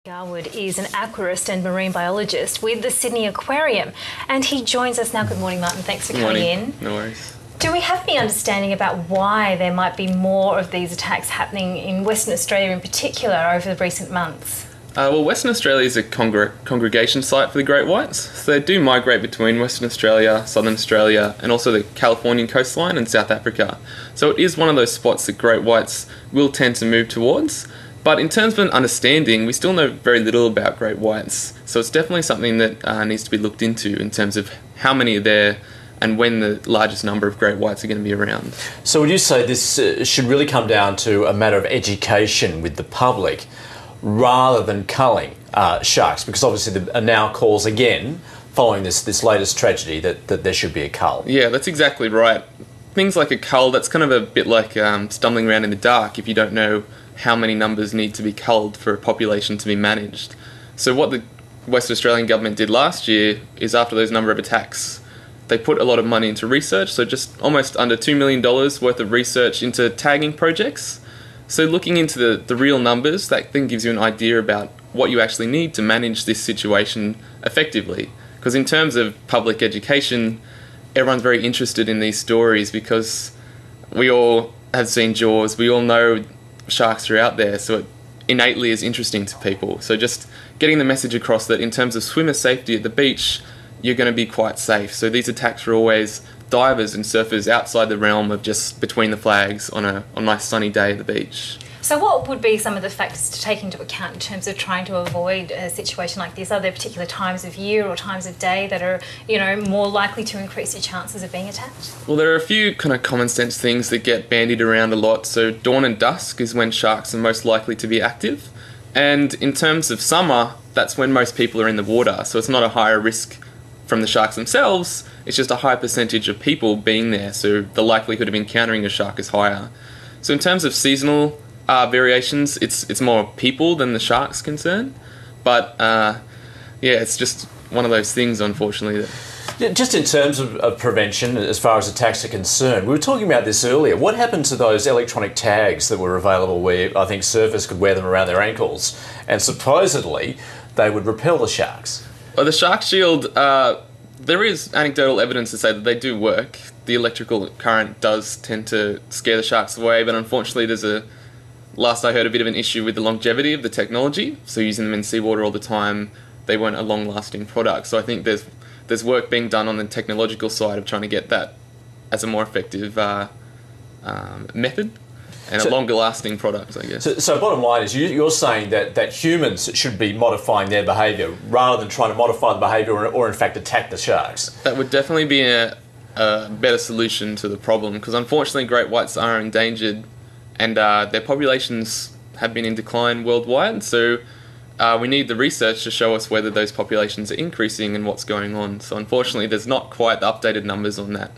Garwood is an aquarist and marine biologist with the Sydney Aquarium, and he joins us now. Good morning, Martin. Thanks for coming in. No worries. Do we have any understanding about why there might be more of these attacks happening in Western Australia in particular over the recent months? Well, Western Australia is a congregation site for the great whites, so they do migrate between Western Australia, Southern Australia, and also the Californian coastline and South Africa. So it is one of those spots that great whites will tend to move towards. But in terms of an understanding, we still know very little about great whites. So it's definitely something that needs to be looked into in terms of how many are there and when the largest number of great whites are going to be around. So would you say this should really come down to a matter of education with the public rather than culling sharks? Because obviously there are now calls again following this latest tragedy that there should be a cull. Yeah, that's exactly right. Things like a cull, that's kind of a bit like stumbling around in the dark if you don't know how many numbers need to be culled for a population to be managed. So what the West Australian government did last year is, after those number of attacks, they put a lot of money into research, so just almost under $2 million worth of research into tagging projects. So looking into the real numbers, that then gives you an idea about what you actually need to manage this situation effectively. Because in terms of public education, everyone's very interested in these stories because we all have seen Jaws, we all know sharks are out there, so it innately is interesting to people. So just getting the message across that in terms of swimmer safety at the beach, you're going to be quite safe. So these attacks are always divers and surfers outside the realm of just between the flags on a nice sunny day at the beach. So what would be some of the factors to take into account in terms of trying to avoid a situation like this? Are there particular times of year or times of day that are, more likely to increase your chances of being attacked? Well, there are a few kind of common sense things that get bandied around a lot. So dawn and dusk is when sharks are most likely to be active. And in terms of summer, that's when most people are in the water. So it's not a higher risk from the sharks themselves, it's just a high percentage of people being there. So the likelihood of encountering a shark is higher. So in terms of seasonal variations, it's more people than the sharks concern, but it's just one of those things, unfortunately. Just in terms of prevention, as far as attacks are concerned, we were talking about this earlier. What happened to those electronic tags that were available where I think surfers could wear them around their ankles and supposedly they would repel the sharks? Well, the shark shield, there is anecdotal evidence to say that they do work. The electrical current does tend to scare the sharks away, but unfortunately last I heard, a bit of an issue with the longevity of the technology. So using them in seawater all the time, they weren't a long-lasting product. So I think there's work being done on the technological side of trying to get that as a more effective method and a longer-lasting product, I guess. So bottom line is you're saying that humans should be modifying their behaviour rather than trying to modify the behaviour or in fact attack the sharks. That would definitely be a better solution to the problem, because unfortunately great whites are endangered and their populations have been in decline worldwide. So we need the research to show us whether those populations are increasing and what's going on. So unfortunately there's not quite the updated numbers on that.